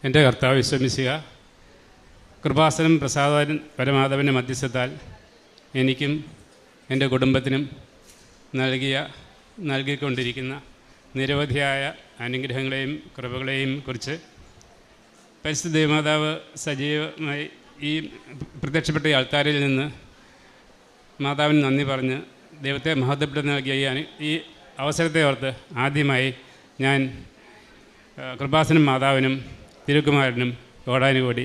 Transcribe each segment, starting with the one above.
എൻ്റെ കർത്താവ് വിശ്വസിക്കുക കൃപാസനം പ്രസാദൻ പരമാധവൻ്റെ മധ്യസ്ഥത്താൽ എനിക്കും എൻ്റെ കുടുംബത്തിനും നൽകിക്കൊണ്ടിരിക്കുന്ന നിരവധിയായ അനുഗ്രഹങ്ങളെയും കൃപകളെയും കുറിച്ച് പരിശുദ്ധ ദേവമാതാവ് സജീവമായി ഈ പ്രത്യക്ഷപ്പെട്ട ആൾക്കാരിൽ നിന്ന് മാതാവിന് നന്ദി പറഞ്ഞ് ദൈവത്തെ മഹത്വപ്പെടുത്തി നൽകിയ ഈ അവസരത്തെ ഓർത്ത് ആദ്യമായി ഞാൻ കൃപാസനം മാതാവിനും തിരുക്കുമാരനും കോടാനുകോടി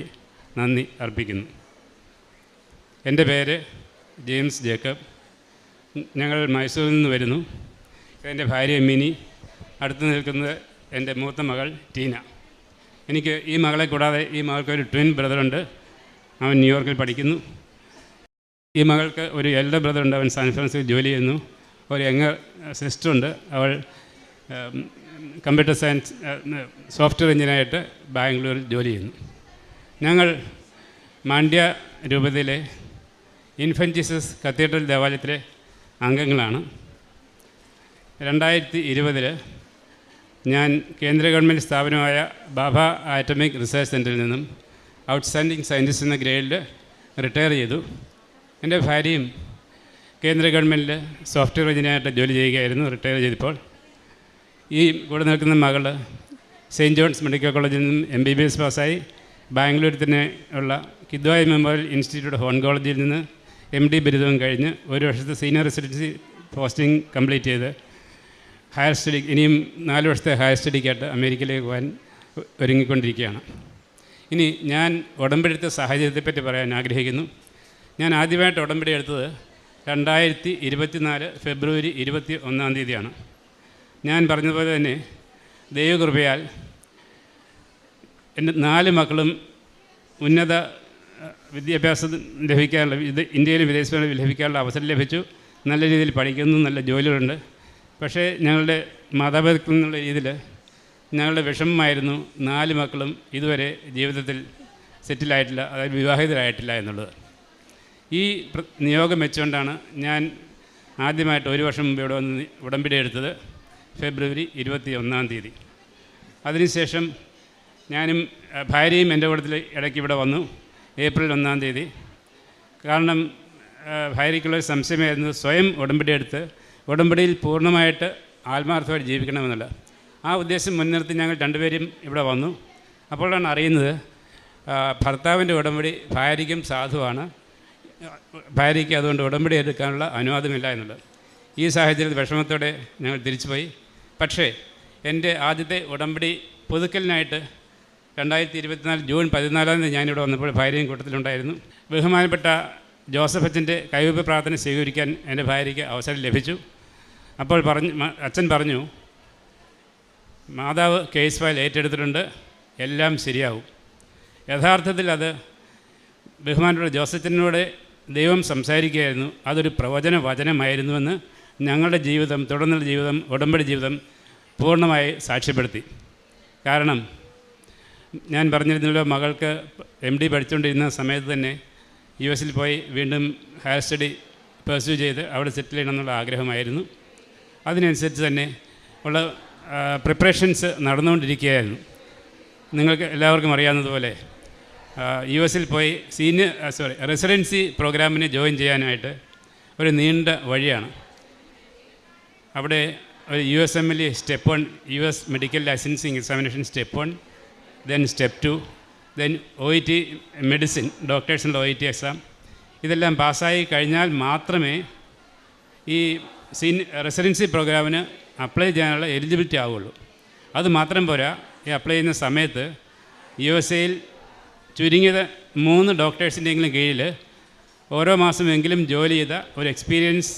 നന്ദി അർപ്പിക്കുന്നു. എൻ്റെ പേര് ജെയിംസ് ജേക്കബ്. ഞങ്ങൾ മൈസൂരിൽ നിന്ന് വരുന്നു. എൻ്റെ ഭാര്യ മിനി. അടുത്ത് നിൽക്കുന്നത് എൻ്റെ മൂത്ത മകൾ ടീന. എനിക്ക് ഈ മകളെ കൂടാതെ ഈ മകൾക്കൊരു ട്വിൻ ബ്രദറുണ്ട്. അവൻ ന്യൂയോർക്കിൽ പഠിക്കുന്നു. ഈ മകൾക്ക് ഒരു എൽഡർ ബ്രദറുണ്ട്. അവൻ സാൻ ഫ്രാൻസിസ്കോയിൽ ജോലി ചെയ്യുന്നു. ഒരു യങ്ങർ സിസ്റ്ററുണ്ട്. അവൾ കമ്പ്യൂട്ടർ സയൻസ് സോഫ്റ്റ്വെയർ എഞ്ചിനീയറായിട്ട് ബാംഗ്ലൂരിൽ ജോലി ചെയ്യുന്നു. ഞങ്ങൾ മാണ്ഡ്യ രൂപതയിലെ ഇൻഫൻറ്റ് ജീസസ് കത്തീഡ്രൽ ദേവാലയത്തിലെ അംഗങ്ങളാണ്. 2020 ഞാൻ കേന്ദ്ര ഗവൺമെൻറ് സ്ഥാപനമായ ബാബ ആറ്റമിക് റിസർച്ച് സെൻറ്ററിൽ നിന്നും ഔട്ട്സ്റ്റാൻഡിംഗ് സയൻറ്റിസ്റ്റ് എന്ന ഗ്രേഡിൽ റിട്ടയർ ചെയ്തു. എൻ്റെ ഭാര്യയും കേന്ദ്ര ഗവൺമെൻറ്റിൽ സോഫ്റ്റ്വെയർ എഞ്ചിനീയറായിട്ട് ജോലി ചെയ്യുകയായിരുന്നു. റിട്ടയർ ചെയ്തപ്പോൾ ഈ കൂടെ നിൽക്കുന്ന മകൾ സെയിൻറ്റ് ജോൺസ് മെഡിക്കൽ കോളേജിൽ നിന്നും MBBS പാസ്സായി ബാംഗ്ലൂരിൽ തന്നെ ഉള്ള കിദ്വായ് മെമ്മോറിയൽ ഇൻസ്റ്റിറ്റ്യൂട്ട് ഓഫ് ഓൺകോളജിയിൽ നിന്ന് MD ബിരുദവും കഴിഞ്ഞ് 1 വർഷത്തെ സീനിയർ റെസിഡൻസി പോസ്റ്റിംഗ് കംപ്ലീറ്റ് ചെയ്ത് ഹയർ സ്റ്റഡി ഇനിയും 4 വർഷത്തെ ഹയർ സ്റ്റഡിക്കായിട്ട് അമേരിക്കയിലേക്ക് പോകാൻ ഒരുങ്ങിക്കൊണ്ടിരിക്കുകയാണ്. ഇനി ഞാൻ ഉടമ്പടി എടുത്ത സാഹചര്യത്തെപ്പറ്റി പറയാൻ ആഗ്രഹിക്കുന്നു. ഞാൻ ആദ്യമായിട്ട് ഉടമ്പടി എടുത്തത് 2024 ഫെബ്രുവരി 21 തീയതിയാണ്. ഞാൻ പറഞ്ഞതുപോലെ തന്നെ ദൈവകൃപയാൽ എൻ്റെ 4 മക്കളും ഉന്നത വിദ്യാഭ്യാസം ലഭിക്കാനുള്ള ഇന്ത്യയിലും വിദേശങ്ങളിലും ലഭിക്കാനുള്ള അവസരം ലഭിച്ചു. നല്ല രീതിയിൽ പഠിക്കുന്നു, നല്ല ജോലികളുണ്ട്. പക്ഷേ ഞങ്ങളുടെ മാതാപിതാക്കൾ എന്നുള്ള രീതിയിൽ ഞങ്ങളുടെ വിഷമമായിരുന്നു 4 മക്കളും ഇതുവരെ ജീവിതത്തിൽ സെറ്റിലായിട്ടില്ല, അതായത് വിവാഹിതരായിട്ടില്ല എന്നുള്ളത്. ഈ നിയോഗം വെച്ചുകൊണ്ടാണ് ഞാൻ ആദ്യമായിട്ട് 1 വർഷം മുമ്പ് ഇവിടെ വന്ന് ഉടമ്പടി എടുത്തത് ഫെബ്രുവരി 21 തീയതി. അതിനുശേഷം ഞാനും ഭാര്യയും എൻ്റെ കൂട്ടത്തിൽ ഇടയ്ക്ക് ഇവിടെ വന്നു ഏപ്രിൽ 1 തീയതി. കാരണം ഭാര്യയ്ക്കുള്ളൊരു സംശയമായിരുന്നു സ്വയം ഉടമ്പടി എടുത്ത് ഉടമ്പടിയിൽ പൂർണ്ണമായിട്ട് ആത്മാർത്ഥമായിട്ട് ജീവിക്കണമെന്നുള്ള ആ ഉദ്ദേശം മുൻനിർത്തി ഞങ്ങൾ 2 പേരും ഇവിടെ വന്നു. അപ്പോഴാണ് അറിയുന്നത് ഭർത്താവിൻ്റെ ഉടമ്പടി ഭാര്യയ്ക്കും സാധുവാണ്, ഭാര്യയ്ക്ക് അതുകൊണ്ട് ഉടമ്പടി എടുക്കാനുള്ള അനുവാദമില്ല എന്നുള്ളത്. ഈ സാഹചര്യത്തിൽ വിഷമത്തോടെ ഞങ്ങൾ തിരിച്ചുപോയി. പക്ഷേ എൻ്റെ ആദ്യത്തെ ഉടമ്പടി പുതുക്കലിനായിട്ട് 2024 ജൂൺ 14 ഞാനിവിടെ വന്നപ്പോൾ ഭാര്യയും കൂട്ടത്തിലുണ്ടായിരുന്നു. ബഹുമാനപ്പെട്ട ജോസഫ് അച്ഛൻ്റെ കൈവെപ്പ് പ്രാർത്ഥന സ്വീകരിക്കാൻ എൻ്റെ ഭാര്യയ്ക്ക് അവസരം ലഭിച്ചു. അപ്പോൾ അച്ഛൻ പറഞ്ഞു, മാതാവ് കേസ് ഫയൽ ഏറ്റെടുത്തിട്ടുണ്ട്, എല്ലാം ശരിയാവും. യഥാർത്ഥത്തിൽ അത് ബഹുമാനപ്പെട്ട ജോസഫിനോട് ദൈവം സംസാരിക്കുകയായിരുന്നു. അതൊരു പ്രവചന വചനമായിരുന്നുവെന്ന് ഞങ്ങളുടെ ജീവിതം, തുടർന്നുള്ള ജീവിതം, ഉടമ്പടി ജീവിതം പൂർണ്ണമായി സാക്ഷ്യപ്പെടുത്തി. കാരണം ഞാൻ പറഞ്ഞിരുന്നല്ലോ, മകൾക്ക് MD പഠിച്ചുകൊണ്ടിരുന്ന സമയത്ത് തന്നെ US പോയി വീണ്ടും ഹയർ സ്റ്റഡി പെർസ്യൂ ചെയ്ത് അവിടെ സെറ്റിൽ ചെയ്യണമെന്നുള്ള ആഗ്രഹമായിരുന്നു. അതിനനുസരിച്ച് തന്നെ ഉള്ള പ്രിപ്പറേഷൻസ് നടന്നുകൊണ്ടിരിക്കുകയായിരുന്നു. നിങ്ങൾക്ക് എല്ലാവർക്കും അറിയാവുന്നതുപോലെ US പോയി റെസിഡൻസി പ്രോഗ്രാമിന് ജോയിൻ ചെയ്യാനായിട്ട് ഒരു നീണ്ട വഴിയാണ്. അവിടെ ഒരു USMLE step 1, US medical licensing examination step 1, then step 2, then OET medicine, ഡോക്ടേഴ്സിൻ്റെ OET എക്സാം. ഇതെല്ലാം പാസ്സായി കഴിഞ്ഞാൽ മാത്രമേ ഈ റെസിഡൻസി പ്രോഗ്രാമിന് അപ്ലൈ ചെയ്യാനുള്ള എലിജിബിലിറ്റി ആവുകയുള്ളൂ. അത് മാത്രം പോരാ, ഈ അപ്ലൈ ചെയ്യുന്ന സമയത്ത് USA ചുരുങ്ങിയത് 3 ഡോക്ടേഴ്സിൻ്റെയെങ്കിലും കീഴിൽ ഓരോ മാസമെങ്കിലും ജോലി ചെയ്ത ഒരു എക്സ്പീരിയൻസ്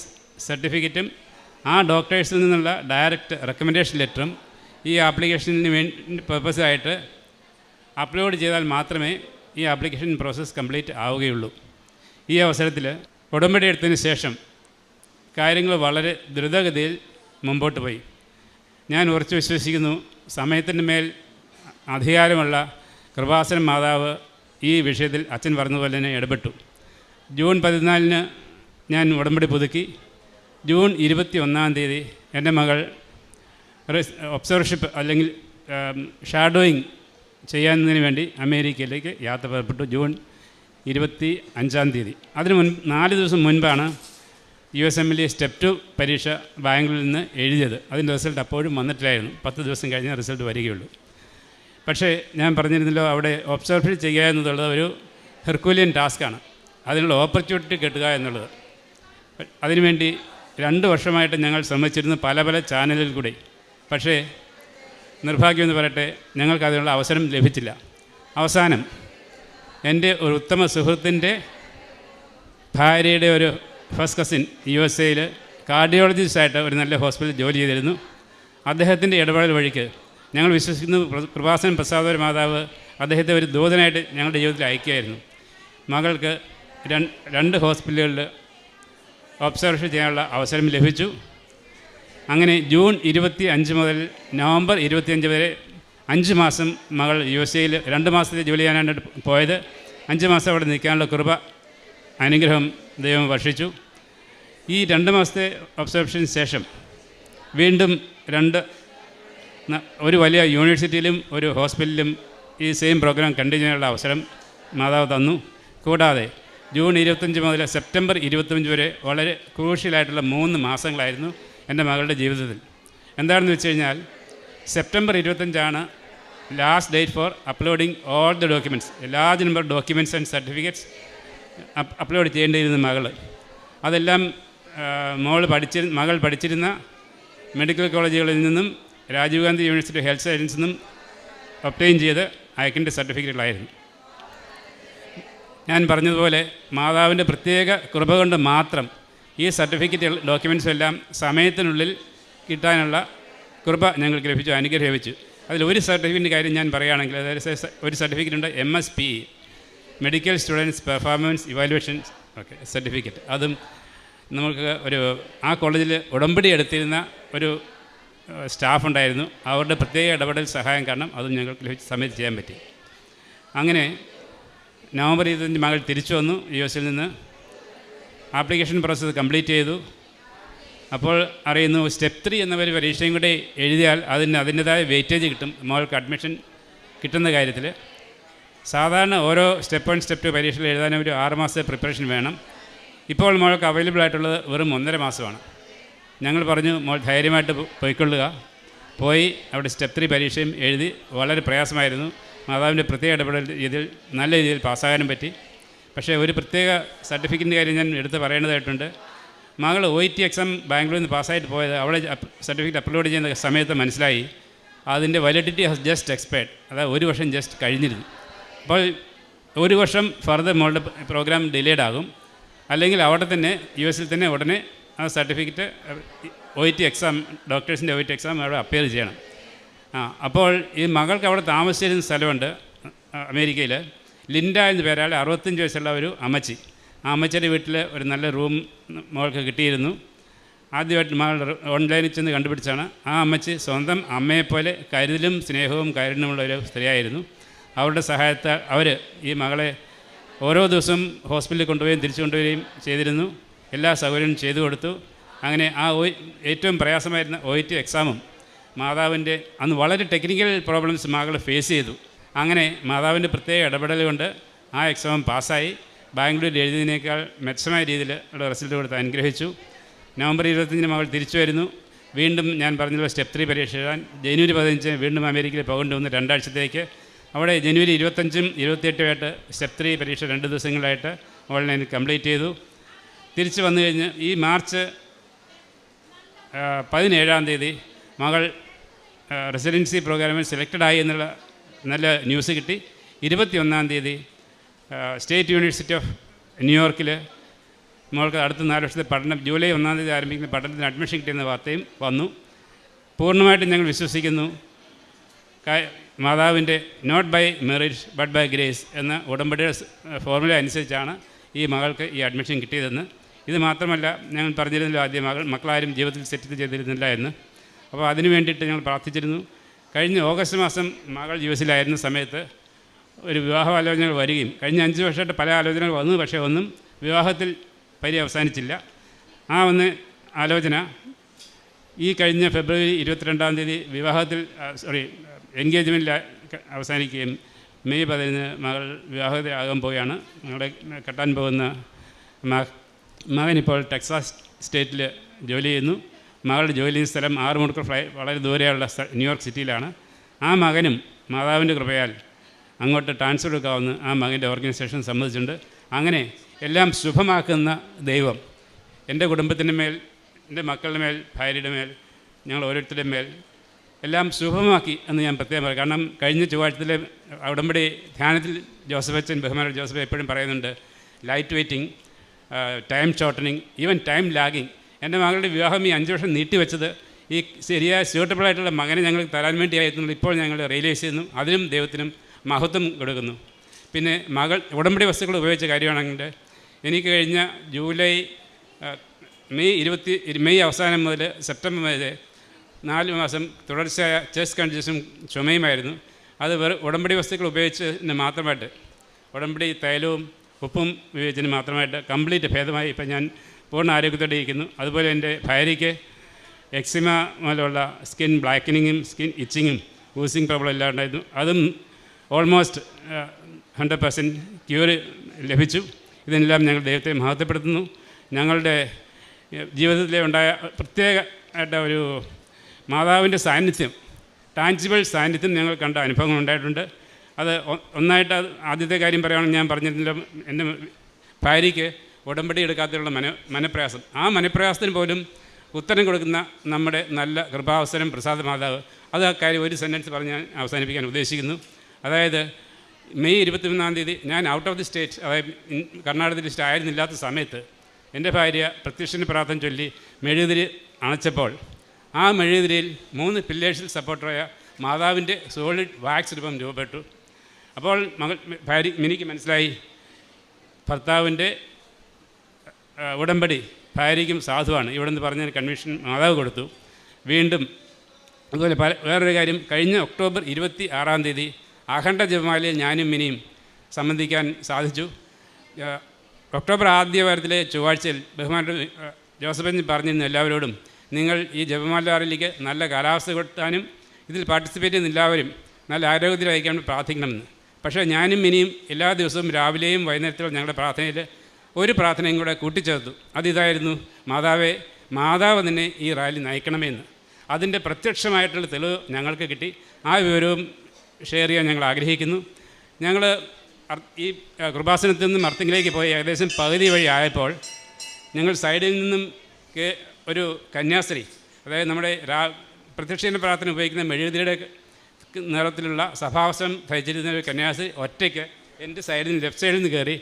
സർട്ടിഫിക്കറ്റും ആ ഡോക്ടേഴ്സിൽ നിന്നുള്ള ഡയറക്റ്റ് റെക്കമെൻഡേഷൻ ലെറ്ററും ഈ ആപ്ലിക്കേഷന് പർപ്പസായിട്ട് അപ്ലോഡ് ചെയ്താൽ മാത്രമേ ഈ ആപ്ലിക്കേഷൻ പ്രോസസ്സ് കംപ്ലീറ്റ് ആവുകയുള്ളൂ. ഈ അവസരത്തിൽ ഉടമ്പടി എടുത്തതിന് ശേഷം കാര്യങ്ങൾ വളരെ ദ്രുതഗതിയിൽ മുമ്പോട്ട് പോയി. ഞാൻ ഉറച്ചു വിശ്വസിക്കുന്നു, സമയത്തിൻ്റെ മേൽ അധികാരമുള്ള കൃപാസനം മാതാവ് ഈ വിഷയത്തിൽ അച്ഛൻ പറഞ്ഞതുപോലെ തന്നെ ഇടപെട്ടു. ജൂൺ 14 ഞാൻ ഉടമ്പടി പുതുക്കി. ജൂൺ 21 എൻ്റെ മകൾ ഒബ്സർവർഷിപ്പ് അല്ലെങ്കിൽ ഷാഡോയിങ് ചെയ്യുന്നതിന് വേണ്ടി അമേരിക്കയിലേക്ക് യാത്ര പുറപ്പെട്ടു. ജൂൺ 25 അതിന് 4 ദിവസം മുൻപാണ് USMLE സ്റ്റെപ്പ് 2 പരീക്ഷ ബാംഗ്ലൂരിൽ നിന്ന് എഴുതിയത്. അതിൻ്റെ റിസൾട്ട് അപ്പോഴും വന്നിട്ടില്ലായിരുന്നു. 10 ദിവസം കഴിഞ്ഞാൽ റിസൾട്ട് വരികയുള്ളൂ. പക്ഷേ ഞാൻ പറഞ്ഞിരുന്നല്ലോ, അവിടെ ഒബ്സർവേഷൻ ചെയ്യുക എന്നുള്ളത് ഒരു ഹെർക്കുലിയൻ ടാസ്ക്കാണ്. അതിനുള്ള ഓപ്പർച്യൂണിറ്റി കിട്ടുക എന്നുള്ളത്. അതിനുവേണ്ടി 2 വർഷമായിട്ട് ഞങ്ങൾ ശ്രമിച്ചിരുന്നു പല പല ചാനലിൽ കൂടി. പക്ഷേ നിർഭാഗ്യമെന്ന് പറയട്ടെ, ഞങ്ങൾക്ക് അതിനുള്ള അവസരം ലഭിച്ചില്ല. അവസാനം എൻ്റെ ഒരു ഉത്തമ സുഹൃത്തിൻ്റെ ഭാര്യയുടെ ഒരു ഫസ്റ്റ് കസിൻ USA കാർഡിയോളജിസ്റ്റായിട്ട് ഒരു നല്ല ഹോസ്പിറ്റലിൽ ജോലി ചെയ്തിരുന്നു. അദ്ദേഹത്തിൻ്റെ ഇടപെടൽ വഴിക്ക് ഞങ്ങൾ വിശ്വസിക്കുന്നു കൃപാസനം പ്രസാദപുര മാതാവ് അദ്ദേഹത്തെ ഒരു ദൂതനായിട്ട് ഞങ്ങളുടെ ജീവിതത്തിൽ അയക്കുകയായിരുന്നു. മകൾക്ക് 2 ഹോസ്പിറ്റലുകളിൽ ഒബ്സർവേഷൻ ചെയ്യാനുള്ള അവസരം ലഭിച്ചു. അങ്ങനെ ജൂൺ 25 മുതൽ നവംബർ 25 വരെ 5 മാസം മകൾ USA 2 മാസത്തെ ജോലി ചെയ്യാനാണ് പോയത്. 5 മാസം അവിടെ നിൽക്കാനുള്ള കൃപ അനുഗ്രഹം ദൈവം വർഷിച്ചു. ഈ 2 മാസത്തെ ഒബ്സർവേഷന് ശേഷം വീണ്ടും ഒരു വലിയ യൂണിവേഴ്സിറ്റിയിലും ഒരു ഹോസ്പിറ്റലിലും ഈ സെയിം പ്രോഗ്രാം കണ്ടിന്യൂ ചെയ്യാനുള്ള അവസരം മാതാവ് തന്നു. കൂടാതെ ജൂൺ 25 മുതൽ സെപ്റ്റംബർ 25 വരെ വളരെ ക്രൂഷ്യലായിട്ടുള്ള 3 മാസങ്ങളായിരുന്നു എൻ്റെ മകളുടെ ജീവിതത്തിൽ. എന്താണെന്ന് വെച്ച് കഴിഞ്ഞാൽ September 25 last date for uploading all the documents, large number documents and certificates upload ചെയ്യേണ്ടിയിരുന്ന മകൾ. അതെല്ലാം മകൾ പഠിച്ചിരുന്ന മെഡിക്കൽ കോളേജുകളിൽ നിന്നും രാജീവ് ഗാന്ധി യൂണിവേഴ്സിറ്റി ഹെൽത്ത് സയൻസിൽ നിന്നും ഒബ്റ്റെയിൻ ചെയ്ത് അയക്കേണ്ട സർട്ടിഫിക്കറ്റുകളായിരുന്നു. ഞാൻ പറഞ്ഞതുപോലെ മാതാവിൻ്റെ പ്രത്യേക കൃപ കൊണ്ട് മാത്രം ഈ സർട്ടിഫിക്കറ്റുകൾ ഡോക്യുമെൻറ്റ്സും എല്ലാം സമയത്തിനുള്ളിൽ കിട്ടാനുള്ള കൃപ ഞങ്ങൾക്ക് ലഭിച്ചു, അനുഗ്രഹം ലഭിച്ചു. അതിൽ ഒരു സർട്ടിഫിക്കറ്റിൻ്റെ കാര്യം ഞാൻ പറയുകയാണെങ്കിൽ, അതായത് ഒരു സർട്ടിഫിക്കറ്റുണ്ട് MSPE, medical students performance evaluation certificate. അതും നമുക്ക് ആ കോളേജിൽ ഉടമ്പടി എടുത്തിരുന്ന ഒരു സ്റ്റാഫ് ഉണ്ടായിരുന്നു. അവരുടെ പ്രത്യേക ഇടപെടൽ സഹായം കാരണം അതും ഞങ്ങൾക്ക് ലഭിച്ച സമയത്ത് ചെയ്യാൻ പറ്റി. അങ്ങനെ നവംബർ 25 മകൾ തിരിച്ചു വന്നു US നിന്ന്. ആപ്ലിക്കേഷൻ പ്രോസസ്സ് കംപ്ലീറ്റ് ചെയ്തു. അപ്പോൾ അറിയുന്നു സ്റ്റെപ്പ് 3 എന്ന ഒരു പരീക്ഷയും കൂടി എഴുതിയാൽ അതിൻ്റെതായ വെയിറ്റേജ് കിട്ടും മകൾക്ക് അഡ്മിഷൻ കിട്ടുന്ന കാര്യത്തിൽ. സാധാരണ ഓരോ സ്റ്റെപ്പ് 1 സ്റ്റെപ്പ് 2 പരീക്ഷയിൽ എഴുതാനും ഒരു 6 മാസത്തെ പ്രിപ്പറേഷൻ വേണം. ഇപ്പോൾ മകൾക്ക് അവൈലബിൾ ആയിട്ടുള്ളത് വെറും 1.5 മാസമാണ്. ഞങ്ങൾ പറഞ്ഞു, മോൾ ധൈര്യമായിട്ട് പോയിക്കൊള്ളുക. പോയി അവിടെ സ്റ്റെപ്പ് 3 പരീക്ഷയും എഴുതി. വളരെ പ്രയാസമായിരുന്നു. മാതാവിൻ്റെ പ്രത്യേക ഇടപെടൽ നല്ല രീതിയിൽ പാസ്സാകാനും പറ്റി. പക്ഷേ ഒരു പ്രത്യേക സർട്ടിഫിക്കറ്റിൻ്റെ കാര്യം ഞാൻ എടുത്ത് പറയേണ്ടതായിട്ടുണ്ട്. മകൾ OET എക്സാം ബാംഗ്ലൂരിൽ നിന്ന് പാസ്സായിട്ട് പോയത് അവിടെ സർട്ടിഫിക്കറ്റ് അപ്ലോഡ് ചെയ്യുന്ന സമയത്ത് മനസ്സിലായി അതിൻ്റെ വാലിഡിറ്റി ഹാസ് ജസ്റ്റ് എക്സ്പയർഡ്, അതായത് 1 വർഷം ജസ്റ്റ് കഴിഞ്ഞിരുന്നു. അപ്പോൾ 1 വർഷം ഫർദർ മോളുടെ പ്രോഗ്രാം ഡിലേഡ് ആകും. അല്ലെങ്കിൽ അവിടെ തന്നെ US തന്നെ ഉടനെ ആ സർട്ടിഫിക്കറ്റ് OET എക്സാം, ഡോക്ടേഴ്സിൻ്റെ OET എക്സാം അവിടെ അപ്പിയർ ചെയ്യണം. അപ്പോൾ ഈ മകൾക്ക് അവിടെ താമസിച്ചിരുന്ന സ്ഥലമുണ്ട് അമേരിക്കയിൽ. ലിൻഡ എന്ന പേരാൾ 65 വയസ്സുള്ള ഒരു അമ്മച്ചി. ആ അമ്മച്ചിയുടെ വീട്ടിൽ ഒരു നല്ല റൂം മകൾക്ക് കിട്ടിയിരുന്നു. ആദ്യമായിട്ട് മകൾ ഓൺലൈനിൽ ചെന്ന് കണ്ടുപിടിച്ചാണ്. ആ അമ്മച്ചി സ്വന്തം അമ്മയെപ്പോലെ കരുതലും സ്നേഹവും കരുണമുള്ള ഒരു സ്ത്രീയായിരുന്നു. അവരുടെ സഹായത്താൽ അവർ ഈ മകളെ ഓരോ ദിവസം ഹോസ്പിറ്റലിൽ കൊണ്ടുപോവുകയും തിരിച്ചു കൊണ്ടുവരികയും ചെയ്തിരുന്നു. എല്ലാ സൗകര്യവും ചെയ്തു കൊടുത്തു. അങ്ങനെ ആ ഏറ്റവും പ്രയാസമായിരുന്ന OET എക്സാമും മാതാവിൻ്റെ അന്ന് വളരെ ടെക്നിക്കൽ പ്രോബ്ലംസ് മകൾ ഫേസ് ചെയ്തു. അങ്ങനെ മാതാവിൻ്റെ പ്രത്യേക ഇടപെടൽ കൊണ്ട് ആ എക്സാം പാസ്സായി. ബാംഗ്ലൂരിൽ എഴുതിയതിനേക്കാൾ മെച്ചമായ രീതിയിൽ ഉള്ള റിസൾട്ട് കൊടുത്ത് അനുഗ്രഹിച്ചു. നവംബർ 25 മകൾ തിരിച്ചു വരുന്നു. വീണ്ടും ഞാൻ പറഞ്ഞല്ലോ സ്റ്റെപ്പ് 3 പരീക്ഷ എഴുതാൻ. ജനുവരി 15 വീണ്ടും അമേരിക്കയിൽ പോകേണ്ടി വന്നു 2 ആഴ്ചത്തേക്ക്. അവിടെ ജനുവരി 25 28 സ്റ്റെപ്പ് 3 പരീക്ഷ 2 ദിവസങ്ങളായിട്ട് ഓൺലൈനിൽ കംപ്ലീറ്റ് ചെയ്തു. തിരിച്ച് വന്നു കഴിഞ്ഞ് ഈ മാർച്ച് 17 മകൾ റെസിഡൻസി പ്രോഗ്രാമിൽ സെലക്റ്റഡായി എന്നുള്ള നല്ല ന്യൂസ് കിട്ടി. 21 സ്റ്റേറ്റ് യൂണിവേഴ്സിറ്റി ഓഫ് ന്യൂയോർക്കിൽ മകൾക്ക് അടുത്ത 4 വർഷത്തെ പഠനം ജൂലൈ 1 ആരംഭിക്കുന്ന പഠനത്തിന് അഡ്മിഷൻ കിട്ടിയെന്ന വാർത്തയും വന്നു. പൂർണ്ണമായിട്ടും ഞങ്ങൾ വിശ്വസിക്കുന്നു മാതാവിൻ്റെ not by merit but by grace എന്ന ഉടമ്പടിയുടെ ഫോർമുല അനുസരിച്ചാണ് ഈ മകൾക്ക് ഈ അഡ്മിഷൻ കിട്ടിയതെന്ന്. ഇത് മാത്രമല്ല, ഞങ്ങൾ പറഞ്ഞിരുന്നല്ലോ ആദ്യം മക്കളാരും ജീവിതത്തിൽ സെറ്റ് ചെയ്തിരുന്നില്ല എന്ന്. അപ്പോൾ അതിനു വേണ്ടിയിട്ട് ഞങ്ങൾ പ്രാർത്ഥിച്ചിരുന്നു. കഴിഞ്ഞ ഓഗസ്റ്റ് മാസം മകൾ US സമയത്ത് ഒരു വിവാഹ ആലോചനകൾ വരികയും കഴിഞ്ഞ 5 വർഷമായിട്ട് പല ആലോചനകൾ വന്നു. പക്ഷേ ഒന്നും വിവാഹത്തിൽ അവസാനിച്ചില്ല. ആ ആലോചന ഈ കഴിഞ്ഞ ഫെബ്രുവരി 22 വിവാഹത്തിൽ എൻഗേജ്മെൻറ്റിൽ അവസാനിക്കുകയും മെയ് 15 മകൾ വിവാഹിതയാകാൻ പോവുകയാണ്. ഞങ്ങളുടെ കെട്ടാൻ പോകുന്ന മകനിപ്പോൾ ടെക്സാസ് സ്റ്റേറ്റിൽ ജോലി ചെയ്യുന്നു. മകളുടെ ജോലി സ്ഥലം 6 മണിക്കൂർ വളരെ ദൂരെയുള്ള ന്യൂയോർക്ക് സിറ്റിയിലാണ്. ആ മകനും മാതാവിൻ്റെ കൃപയാൽ അങ്ങോട്ട് ട്രാൻസ്ഫർ എടുക്കാവുന്ന ആ മകൻ്റെ ഓർഗനൈസേഷൻ സമ്മതിച്ചിട്ടുണ്ട്. അങ്ങനെ എല്ലാം ശുഭമാക്കുന്ന ദൈവം എൻ്റെ കുടുംബത്തിൻ്റെ മേൽ, എൻ്റെ മക്കളുടെ മേൽ, ഭാര്യയുടെ മേൽ, ഞങ്ങൾ ഓരോരുത്തരുടെ മേൽ എല്ലാം ശുഭമാക്കി എന്ന് ഞാൻ പ്രത്യേകം പറയും. കാരണം കഴിഞ്ഞ ചൊവ്വാഴ്ചയിലെ ഉടമ്പടി ധ്യാനത്തിൽ ജോസഫച്ചൻ, ബഹുമാനപ്പെട്ട ജോസഫ് എപ്പോഴും പറയുന്നുണ്ട്, light waiting, time shortening, even time lagging. എൻ്റെ മകളുടെ വിവാഹം ഈ 5 വർഷം നീട്ടിവെച്ചത് ഈ ശരിയായ സ്യൂട്ടബിളായിട്ടുള്ള മകനെ ഞങ്ങൾക്ക് തരാൻ വേണ്ടിയായിരുന്നു. ഇപ്പോൾ ഞങ്ങൾ റിയലൈസ് ചെയ്യുന്നു. അതിനും ദൈവത്തിനും മഹത്വം കൊടുക്കുന്നു. പിന്നെ മകൾ ഉടമ്പടി വസ്തുക്കൾ ഉപയോഗിച്ച കാര്യമാണെങ്കിൽ എനിക്ക് കഴിഞ്ഞ മെയ് അവസാനം മുതൽ സെപ്റ്റംബർ വരെ 4 മാസം തുടർച്ചയായ ചെസ്റ്റ് കൺജഷൻ ചുമയുമായിരുന്നു. അത് ഉടമ്പടി വസ്തുക്കൾ ഉപയോഗിച്ചതിന് മാത്രമായിട്ട്, ഉടമ്പടി തൈലവും ഉപ്പും ഉപയോഗിച്ചതിന് മാത്രമായിട്ട് കംപ്ലീറ്റ് ഭേദമായി ഇപ്പം ഞാൻ പൂർണ്ണ ആരോഗ്യത്തോടെ ഇരിക്കുന്നു. അതുപോലെ എൻ്റെ ഭാര്യയ്ക്ക് എക്സിമ മൂലമുള്ള സ്കിൻ ബ്ലാക്കനിങ്ങും സ്കിൻ ഇച്ചിങ്ങും ഊസിങ് പ്രോബ്ലം എല്ലാം ഉണ്ടായിരുന്നു. അതും ഓൾമോസ്റ്റ് 100% ക്യൂർ ലഭിച്ചു. ഇതെല്ലാം ഞങ്ങൾ ദൈവത്തെ മഹത്വപ്പെടുത്തുന്നു. ഞങ്ങളുടെ ജീവിതത്തിലെ ഉണ്ടായ പ്രത്യേകമായിട്ട് ഒരു മാതാവിൻ്റെ സാന്നിധ്യം, ടാഞ്ചിബിൾ സാന്നിധ്യം ഞങ്ങൾ കണ്ട അനുഭവങ്ങൾ ഉണ്ടായിട്ടുണ്ട്. അത് ഒന്നായിട്ട് ആദ്യത്തെ കാര്യം പറയുകയാണെങ്കിൽ ഞാൻ പറഞ്ഞിരുന്നില്ല, എൻ്റെ ഭാര്യയ്ക്ക് ഉടമ്പടി എടുക്കാത്തതിലുള്ള മനപ്രയാസം. ആ മനപ്രയാസത്തിന് പോലും ഉത്തരം കൊടുക്കുന്ന നമ്മുടെ നല്ല കൃപാവസരം പ്രസാദ മാതാവ്. അത് ആ കാര്യം ഒരു സെൻറ്റൻസ് പറഞ്ഞ് ഞാൻ അവസാനിപ്പിക്കാൻ ഉദ്ദേശിക്കുന്നു. അതായത് മെയ് 23 ഞാൻ ഔട്ട് ഓഫ് ദി സ്റ്റേറ്റ്, അതായത് കർണാടകത്തിൽ ആയിരുന്നില്ലാത്ത സമയത്ത് എൻ്റെ ഭാര്യ പ്രത്യക്ഷന് പ്രാർത്ഥന ചൊല്ലി മെഴുകുതിരി അണച്ചപ്പോൾ ആ മെഴുകുതിരിയിൽ 3 പില്ലേഴ്സിൽ സപ്പോർട്ടറായ മാതാവിൻ്റെ സോളിഡ് വാക്സ് രൂപം രൂപപ്പെട്ടു. അപ്പോൾ ഭാര്യ മിനിക്ക് മനസ്സിലായി, ഭർത്താവിൻ്റെ ഉടമ്പടി ഭാര്യയ്ക്കും സാധുവാണ്. ഇവിടെ നിന്ന് പറഞ്ഞ കൺവീഷൻ മാതാവ് കൊടുത്തു. വീണ്ടും അതുപോലെ വേറൊരു കാര്യം, കഴിഞ്ഞ ഒക്ടോബർ 26 അഖണ്ഡ ജപമാലയിൽ ഞാനും മിനിയും സംബന്ധിക്കാൻ സാധിച്ചു. ഒക്ടോബർ ആദ്യ വാരത്തിലെ ചൊവ്വാഴ്ചയിൽ ബഹുമാനപ്പെട്ട ജോസഫൻ പറഞ്ഞിരുന്നു എല്ലാവരോടും, നിങ്ങൾ ഈ ജപമാലയിലേക്ക് നല്ല കാലാവസ്ഥ കൊടുത്താനും ഇതിൽ പാർട്ടിസിപ്പേറ്റ് ചെയ്യുന്ന എല്ലാവരും നല്ല ആരോഗ്യത്തിലായിരിക്കാൻ പ്രാർത്ഥിക്കണമെന്ന്. പക്ഷേ ഞാനും മിനിയും എല്ലാ ദിവസവും രാവിലെയും വൈകുന്നേരത്തിലും ഞങ്ങളുടെ പ്രാർത്ഥനയിൽ ഒരു പ്രാർത്ഥനയും കൂടെ കൂട്ടിച്ചേർത്തു. അതിതായിരുന്നു, മാതാവ് തന്നെ ഈ റാലി നയിക്കണമെന്ന്. അതിൻ്റെ പ്രത്യക്ഷമായിട്ടുള്ള തെളിവ് ഞങ്ങൾക്ക് കിട്ടി. ആ വിവരവും ഷെയർ ചെയ്യാൻ ഞങ്ങൾ ആഗ്രഹിക്കുന്നു. ഞങ്ങൾ ഈ കൃപാസനത്തിൽ നിന്നും അർത്തിങ്കിലേക്ക് പോയി ഏകദേശം പകുതി വഴി ആയപ്പോൾ ഞങ്ങൾ സൈഡിൽ നിന്നും ഒരു കന്യാസ്ത്രീ, അതായത് നമ്മുടെ പ്രത്യക്ഷീകരണ പ്രാർത്ഥന ഉപയോഗിക്കുന്ന മെഴുകുതിരിയുടെ നിറത്തിലുള്ള സഭാവസ്ത്രം ധരിച്ചിരുന്ന ഒരു കന്യാസ്ത്രീ ഒറ്റയ്ക്ക് എൻ്റെ സൈഡിൽ നിന്ന് ലെഫ്റ്റ് സൈഡിൽ നിന്ന് കയറി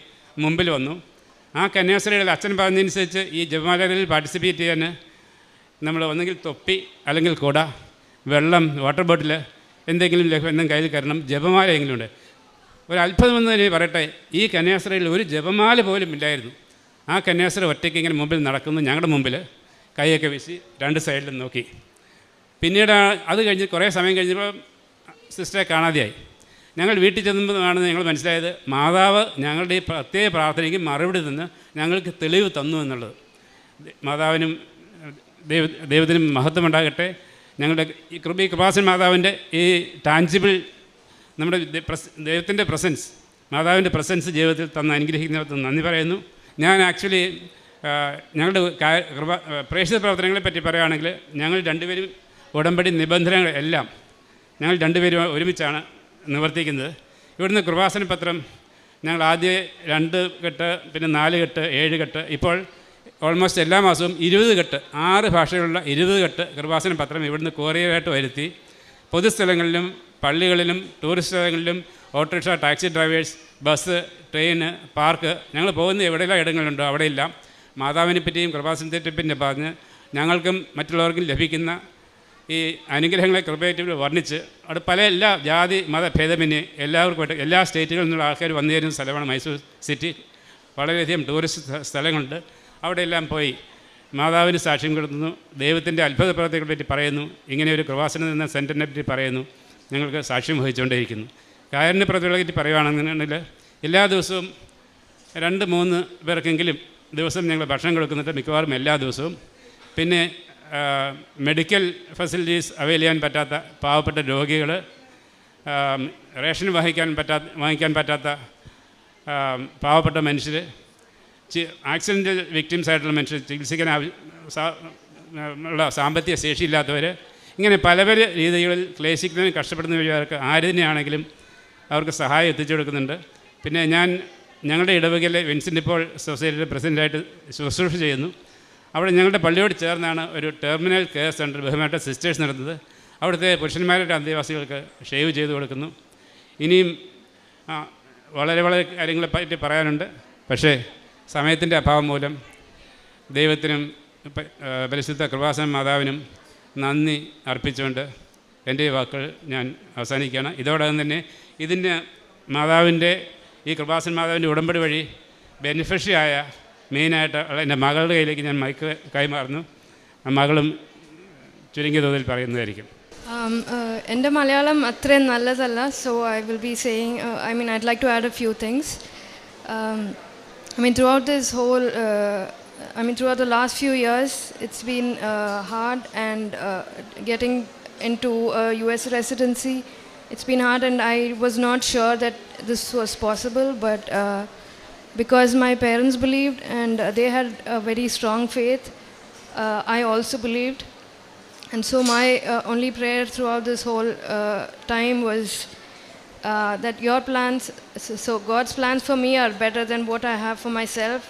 മുമ്പിൽ വന്നു. ആ കന്യാസ്ത്രീയുടെ അച്ഛൻ പറഞ്ഞതനുസരിച്ച് ഈ ജപമാലകളിൽ പാർട്ടിസിപ്പേറ്റ് ചെയ്യാൻ നമ്മൾ ഒന്നെങ്കിൽ തൊപ്പി, അല്ലെങ്കിൽ കുട, വെള്ളം, വാട്ടർ ബോട്ടിൽ എന്തെങ്കിലും എന്തെങ്കിലും കയ്യിൽ കയറണം, ജപമാല എങ്കിലും ഉണ്ട്. ഒരു അത്ഭുതമെന്ന് തന്നെ പറയട്ടെ, ഈ കന്യാസ്ത്രീയിൽ ഒരു ജപമാല പോലും ഇല്ലായിരുന്നു. ആ കന്യാസ്ത്രീ ഒറ്റയ്ക്ക് ഇങ്ങനെ മുമ്പിൽ നടക്കുന്നു, ഞങ്ങളുടെ മുമ്പിൽ കൈയൊക്കെ വീശി 2 സൈഡിലും നോക്കി. പിന്നീട് അത് കഴിഞ്ഞ് കുറേ സമയം കഴിഞ്ഞപ്പോൾ സിസ്റ്ററെ കാണാതെയായി. ഞങ്ങൾ വീട്ടിൽ ചെന്നപ്പോഴാണ് ഞങ്ങൾ മനസ്സിലായത്, മാതാവ് ഞങ്ങളുടെ ഈ പ്രത്യേക പ്രാർത്ഥനയ്ക്ക് മറുപടി നിന്ന് ഞങ്ങൾക്ക് തെളിവ് തന്നു എന്നുള്ളത്. മാതാവിനും ദൈവത്തിനും മഹത്വമുണ്ടാകട്ടെ. ഞങ്ങളുടെ ഈ കൃപാസന മാതാവിൻ്റെ ഈ ടാഞ്ചിബിൾ നമ്മുടെ ദൈവത്തിൻ്റെ പ്രസൻസ്, മാതാവിൻ്റെ പ്രസൻസ് ജീവിതത്തിൽ തന്ന് അനുഗ്രഹിക്കുന്നവർക്ക് നന്ദി പറയുന്നു. ഞാൻ ആക്ച്വലി ഞങ്ങളുടെ പ്രേക്ഷിത പ്രവർത്തനങ്ങളെ പറ്റി പറയുകയാണെങ്കിൽ ഞങ്ങൾ 2 പേരും ഉടമ്പടി നിബന്ധനകൾ എല്ലാം ഞങ്ങൾ 2 പേരും ഒരുമിച്ചാണ് നിവർത്തിക്കുന്നത്. ഇവിടുന്ന് കൃപാസന പത്രം ഞങ്ങൾ ആദ്യം 2 കെട്ട്, പിന്നെ 4 കെട്ട്, 7 കെട്ട്, ഇപ്പോൾ ഓൾമോസ്റ്റ് എല്ലാ മാസവും 20 കെട്ട്, 6 ഭാഷകളുള്ള 20 കെട്ട് കൃപാസന പത്രം ഇവിടുന്ന് കൊറിയറായിട്ട് വരുത്തി പൊതുസ്ഥലങ്ങളിലും പള്ളികളിലും ടൂറിസ്റ്റ് സ്ഥലങ്ങളിലും autorickshaw, taxi drivers, bus, train, park, ഞങ്ങൾ പോകുന്ന എവിടെയെല്ലാം ഇടങ്ങളുണ്ടോ അവിടെയെല്ലാം മാതാവിനെ പറ്റിയും കൃപാസനത്തെ പറ്റിയും പറഞ്ഞ് ഞങ്ങൾക്കും മറ്റുള്ളവർക്കും ലഭിക്കുന്ന ഈ അനുഗ്രഹങ്ങളെ കൃപയായിട്ട് വർണ്ണിച്ച് അവിടെ എല്ലാ ജാതി മത ഭേദമന്യേ എല്ലാവർക്കുമായിട്ട് എല്ലാ സ്റ്റേറ്റുകളിൽ നിന്നുള്ള ആൾക്കാർ വന്നു ചേരുന്ന സ്ഥലമാണ് മൈസൂർ സിറ്റി. വളരെയധികം ടൂറിസ്റ്റ് സ്ഥലങ്ങളുണ്ട്. അവിടെയെല്ലാം പോയി മാതാവിന് സാക്ഷ്യം കൊടുക്കുന്നു, ദൈവത്തിൻ്റെ അത്ഭുത പ്രവർത്തികളെ പറ്റി പറയുന്നു, ഇങ്ങനെ ഒരു കൃപാസനം എന്ന സെൻറ്ററിനെ പറ്റി പറയുന്നു, ഞങ്ങൾക്ക് സാക്ഷ്യം വഹിച്ചുകൊണ്ടേയിരിക്കുന്നു. കാരുണ്യ പ്രവർത്തികളെ പറ്റി പറയുകയാണെന്നുണ്ടെങ്കിൽ എല്ലാ ദിവസവും 2-3 പേർക്കെങ്കിലും ദിവസം ഞങ്ങൾ ഭക്ഷണം കൊടുക്കുന്നുണ്ട്, മിക്കവാറും എല്ലാ ദിവസവും. പിന്നെ മെഡിക്കൽ ഫെസിലിറ്റീസ് അവൈൽ ചെയ്യാൻ പറ്റാത്ത പാവപ്പെട്ട രോഗികൾ, റേഷൻ വാങ്ങിക്കാൻ പറ്റാത്ത പാവപ്പെട്ട മനുഷ്യർ, ആക്സിഡൻ്റ് വിക്ടിംസ് ആയിട്ടുള്ള മനുഷ്യർ, ചികിത്സിക്കാൻ ഉള്ള സാമ്പത്തിക ശേഷിയില്ലാത്തവർ, ഇങ്ങനെ പല പല രീതികളിൽ ക്ലേശിക്കുന്നതിന് കഷ്ടപ്പെടുന്നവർക്ക് ആര് തന്നെയാണെങ്കിലും അവർക്ക് സഹായം എത്തിച്ചു കൊടുക്കുന്നുണ്ട്. പിന്നെ ഞങ്ങളുടെ ഇടവകയിലെ വിൻസെൻ്റ് ഇപ്പോൾ സൊസൈറ്റിയുടെ പ്രസിഡൻ്റായിട്ട് ശുശ്രൂഷ ചെയ്യുന്നു. അവിടെ ഞങ്ങളുടെ പള്ളിയോട് ചേർന്നാണ് ഒരു ടെർമിനൽ കെയർ സെൻറ്റർ ബഹുമാനപ്പെട്ട സിസ്റ്റേഴ്സ് നടത്തുന്നത്. അവിടുത്തെ പുരുഷന്മാരുടെ അന്തേവാസികൾക്ക് ഷേവ് ചെയ്ത് കൊടുക്കുന്നു. ഇനിയും വളരെ വളരെ കാര്യങ്ങളെ പറ്റി പറയാനുണ്ട്. പക്ഷേ സമയത്തിൻ്റെ അഭാവം മൂലം ദൈവത്തിനും പരിശുദ്ധ കൃപാസന മാതാവിനും നന്ദി അർപ്പിച്ചുകൊണ്ട് എൻ്റെ വാക്കുകൾ ഞാൻ അവസാനിക്കുകയാണ്. ഇതോടൊപ്പം തന്നെ ഇതിൻ്റെ മാതാവിൻ്റെ ഈ കൃപാസന മാതാവിൻ്റെ ഉടമ്പടി വഴി ബെനിഫിഷ്യറി ആയ മെയിനായിട്ട് എൻ്റെ മകളുടെ കയ്യിലേക്ക് ഞാൻ മൈക്ക് കൈമാറുന്നു. മകളും ചുരുങ്ങിയ തോതിൽ പറയുന്നതായിരിക്കും. എൻ്റെ മലയാളം അത്രയും നല്ലതല്ല. So I will be saying, I'd like to add a few things. Throughout this whole, throughout the last few years, it's been hard, and getting into a US residency, it's been hard, and I was not sure that this was possible, but because my parents believed, and they had a very strong faith, I also believed. And so my only prayer throughout this whole time was that your plans, so God's plans for me are better than what I have for myself.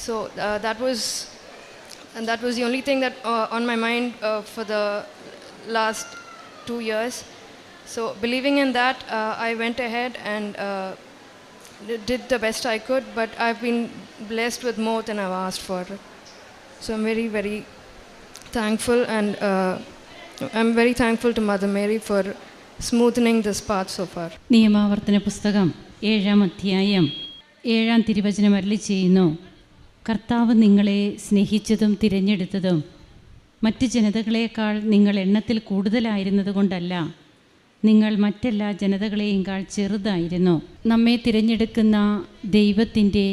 So that was the only thing that on my mind for the last 2 years. So believing in that, I went ahead and did the best I could, but I've been blessed with more than I've asked for. So I'm very, very thankful, and I'm very thankful to Mother Mary for smoothing this path so far. നിയമാവർത്തന പുസ്തകം 7-ാം അധ്യായം 7-ാം തിരുവചനം അരുളി ചെയ്യുന്നു, കർത്താവ് നിങ്ങളെ സ്നേഹിച്ചതും തിരഞ്ഞെടുത്തതും മറ്റ് ജനതകളേക്കാൾ നിങ്ങൾ എണ്ണത്തിൽ കൂടുതലായിരുന്നത് കൊണ്ടല്ല, നിങ്ങൾ മറ്റെല്ലാ ജനതകളെയേക്കാൾ ചെറുതായിരുന്നു. നമ്മെ തിരഞ്ഞെടുക്കുന്ന ദൈവത്തിൻ്റെ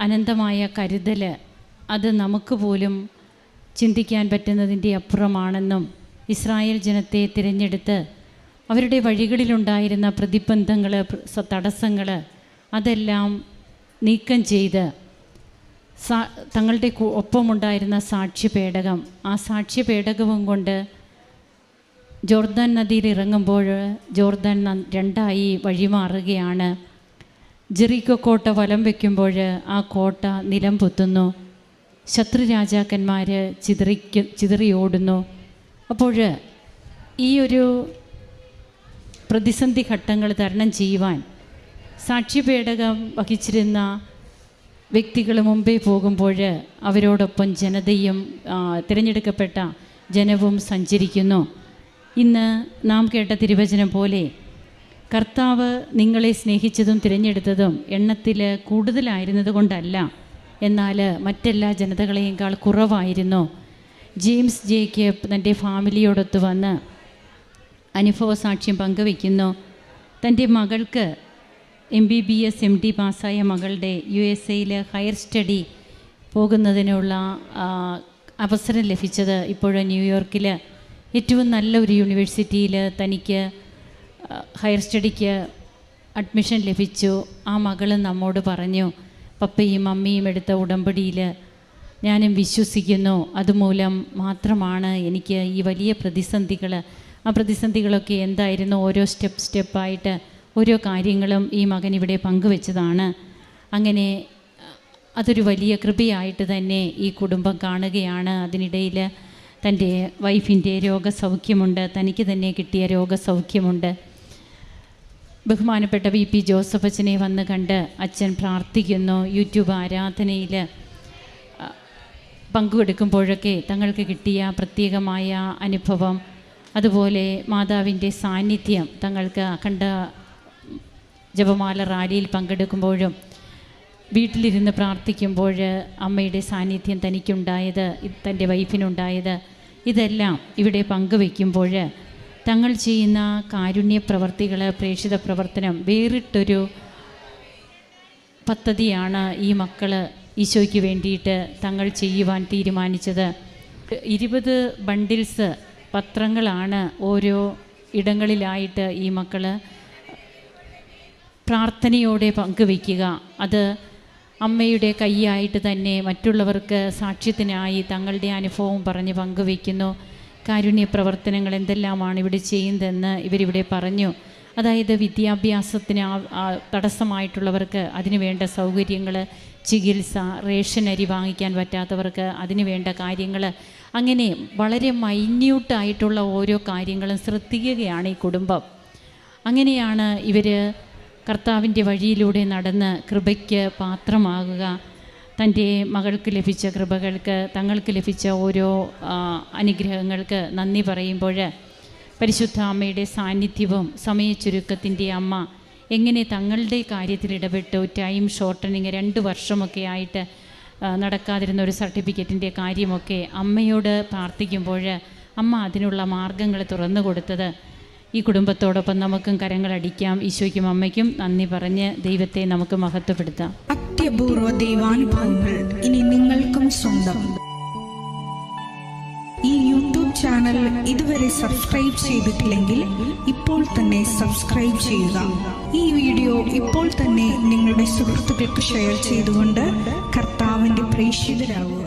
അനന്തമായ കരുതൽ അത് നമുക്ക് പോലും ചിന്തിക്കാൻ പറ്റുന്നതിൻ്റെ അപ്പുറമാണെന്നും, ഇസ്രായേൽ ജനത്തെ തിരഞ്ഞെടുത്ത് അവരുടെ വഴികളിലുണ്ടായിരുന്ന പ്രതിബന്ധങ്ങൾ, തടസ്സങ്ങൾ അതെല്ലാം നീക്കം ചെയ്ത് തങ്ങളുടെ ഒപ്പമുണ്ടായിരുന്ന സാക്ഷ്യപേടകം, ആ സാക്ഷ്യപേടകവും കൊണ്ട് ജോർദാൻ നദിയിൽ ഇറങ്ങുമ്പോൾ ജോർദാൻ 2ആയി വഴിമാറുകയാണ്. ജെറിക്കോ കോട്ട വലം വയ്ക്കുമ്പോൾ ആ കോട്ട നിലം പൊത്തുന്നു. ശത്രു രാജാക്കന്മാർ ചിതറിയോടുന്നു. അപ്പോൾ ഈ ഒരു പ്രതിസന്ധി ഘട്ടങ്ങൾ തരണം ചെയ്യുവാൻ സാക്ഷ്യപേടകം വഹിച്ചിരുന്ന വ്യക്തികൾ മുമ്പേ പോകുമ്പോൾ അവരോടൊപ്പം ജനതയും തിരഞ്ഞെടുക്കപ്പെട്ട ജനവും സഞ്ചരിക്കുന്നു. ഇന്ന് നാം കേട്ട തിരുവചനം പോലെ കർത്താവ് നിങ്ങളെ സ്നേഹിച്ചതും തിരഞ്ഞെടുത്തതും എണ്ണത്തിൽ കൂടുതലായിരുന്നത് കൊണ്ടല്ല, എന്നാൽ മറ്റെല്ലാ ജനതകളെയേക്കാൾ കുറവായിരുന്നു. ജെയിംസ് ജേക്കബ് തൻ്റെ ഫാമിലിയോടൊത്ത് വന്ന് അനുഭവ സാക്ഷ്യം പങ്കുവയ്ക്കുന്നു. തൻ്റെ മകൾക്ക് MBBS MD പാസ്സായ മകളുടെ USA ഹയർ സ്റ്റഡി പോകുന്നതിനുള്ള അവസരം ലഭിച്ചത് ഇപ്പോഴും ന്യൂയോർക്കിൽ ഏറ്റവും നല്ല ഒരു യൂണിവേഴ്സിറ്റിയിൽ തനിക്ക് ഹയർ സ്റ്റഡിക്ക് അഡ്മിഷൻ ലഭിച്ചു. ആ മകൾ നമ്മോട് പറഞ്ഞു, പപ്പയും മമ്മിയും എടുത്ത ഉടമ്പടിയിൽ ഞാനും വിശ്വസിക്കുന്നു, അതുമൂലം മാത്രമാണ് എനിക്ക് ഈ വലിയ പ്രതിസന്ധികൾ, ആ പ്രതിസന്ധികളൊക്കെ എന്തായിരുന്നു, ഓരോ സ്റ്റെപ്പായിട്ട് ഓരോ കാര്യങ്ങളും ഈ മകൻ ഇവിടെ പങ്കുവെച്ചതാണ്. അങ്ങനെ അതൊരു വലിയ കൃപയായിട്ട് തന്നെ ഈ കുടുംബം കാണുകയാണ്. അതിനിടയിൽ തൻ്റെ വൈഫിൻ്റെ രോഗസൗഖ്യമുണ്ട്, തനിക്ക് തന്നെ കിട്ടിയ രോഗസൗഖ്യമുണ്ട്. ബഹുമാനപ്പെട്ട VP ജോസഫ് അച്ഛനെ വന്ന് കണ്ട് അച്ഛൻ പ്രാർത്ഥിക്കുന്നു. യൂട്യൂബ് ആരാധനയിൽ പങ്കുവെടുക്കുമ്പോഴൊക്കെ തങ്ങൾക്ക് കിട്ടിയ പ്രത്യേകമായ അനുഭവം, അതുപോലെ മാതാവിൻ്റെ സാന്നിധ്യം തങ്ങൾക്ക് അഖണ്ഡ ജപമാല റാലിയിൽ പങ്കെടുക്കുമ്പോഴും വീട്ടിലിരുന്ന് പ്രാർത്ഥിക്കുമ്പോൾ അമ്മയുടെ സാന്നിധ്യം തനിക്കുണ്ടായത്, തൻ്റെ വൈഫിനുണ്ടായത്, ഇതെല്ലാം ഇവിടെ പങ്കുവയ്ക്കുമ്പോൾ തങ്ങൾ ചെയ്യുന്ന കാരുണ്യ പ്രവർത്തികൾ, പ്രേക്ഷിത പ്രവർത്തനം വേറിട്ടൊരു പദ്ധതിയാണ് ഈ മക്കൾ ഈശോയ്ക്ക് വേണ്ടിയിട്ട് തങ്ങൾ ചെയ്യുവാൻ തീരുമാനിച്ചത്. 20 ബണ്ടിൽസ് പത്രങ്ങളാണ് ഓരോ ഇടങ്ങളിലായിട്ട് ഈ മക്കൾ പ്രാർത്ഥനയോടെ പങ്കുവയ്ക്കുക. അത് അമ്മയുടെ കൈയായിട്ട് തന്നെ മറ്റുള്ളവർക്ക് സാക്ഷ്യത്തിനായി തങ്ങളുടെ അനുഭവം പറഞ്ഞ് പങ്കുവയ്ക്കുന്നു. കാരുണ്യ പ്രവർത്തനങ്ങൾ എന്തെല്ലാമാണ് ഇവിടെ ചെയ്യുന്നതെന്ന് ഇവരിവിടെ പറഞ്ഞു. അതായത് വിദ്യാഭ്യാസത്തിന് തടസ്സമായിട്ടുള്ളവർക്ക് അതിന് വേണ്ട സൗകര്യങ്ങൾ, ചികിത്സ, റേഷൻ അരി വാങ്ങിക്കാൻ പറ്റാത്തവർക്ക് അതിന് വേണ്ട കാര്യങ്ങൾ, അങ്ങനെ വളരെ മൈന്യൂട്ടായിട്ടുള്ള ഓരോ കാര്യങ്ങളും ശ്രദ്ധിക്കുകയാണ് ഈ കുടുംബം. അങ്ങനെയാണ് ഇവർ കർത്താവിൻ്റെ വഴിയിലൂടെ നടന്ന് കൃപയ്ക്ക് പാത്രമാകുക. തൻ്റെ മകൾക്ക് ലഭിച്ച കൃപകൾക്ക്, തങ്ങൾക്ക് ലഭിച്ച ഓരോ അനുഗ്രഹങ്ങൾക്ക് നന്ദി പറയുമ്പോൾ പരിശുദ്ധ അമ്മയുടെ സാന്നിധ്യവും സമയച്ചുരുക്കത്തിൻ്റെ അമ്മ എങ്ങനെ തങ്ങളുടെ കാര്യത്തിൽ ഇടപെട്ടു. ടൈം ഷോർട്ടനിങ് 2 വർഷമൊക്കെ ആയിട്ട് നടക്കാതിരുന്ന ഒരു സർട്ടിഫിക്കറ്റിൻ്റെ കാര്യമൊക്കെ അമ്മയോട് പ്രാർത്ഥിക്കുമ്പോൾ അമ്മ അതിനുള്ള മാർഗങ്ങൾ തുറന്നു കൊടുത്തത്. ഈ കുടുംബത്തോടൊപ്പം നമുക്കും കരങ്ങളടിക്കാം. ഈശോയ്ക്കും അമ്മയ്ക്കും നന്ദി പറഞ്ഞ് ദൈവത്തെ നമുക്ക് മഹത്വപ്പെടുത്താം. അത്യപൂർവ ദൈവാനുഭവങ്ങൾ ഇനി നിങ്ങൾക്കും സ്വന്തം. ഈ യൂട്യൂബ് ചാനൽ ഇതുവരെ സബ്സ്ക്രൈബ് ചെയ്തിട്ടില്ലെങ്കിൽ ഇപ്പോൾ തന്നെ സബ്സ്ക്രൈബ് ചെയ്യുക. ഈ വീഡിയോ ഇപ്പോൾ തന്നെ നിങ്ങളുടെ സുഹൃത്തുക്കൾക്ക് ഷെയർ ചെയ്തുകൊണ്ട് കർത്താവിൻ്റെ പ്രേക്ഷിതരാകുക.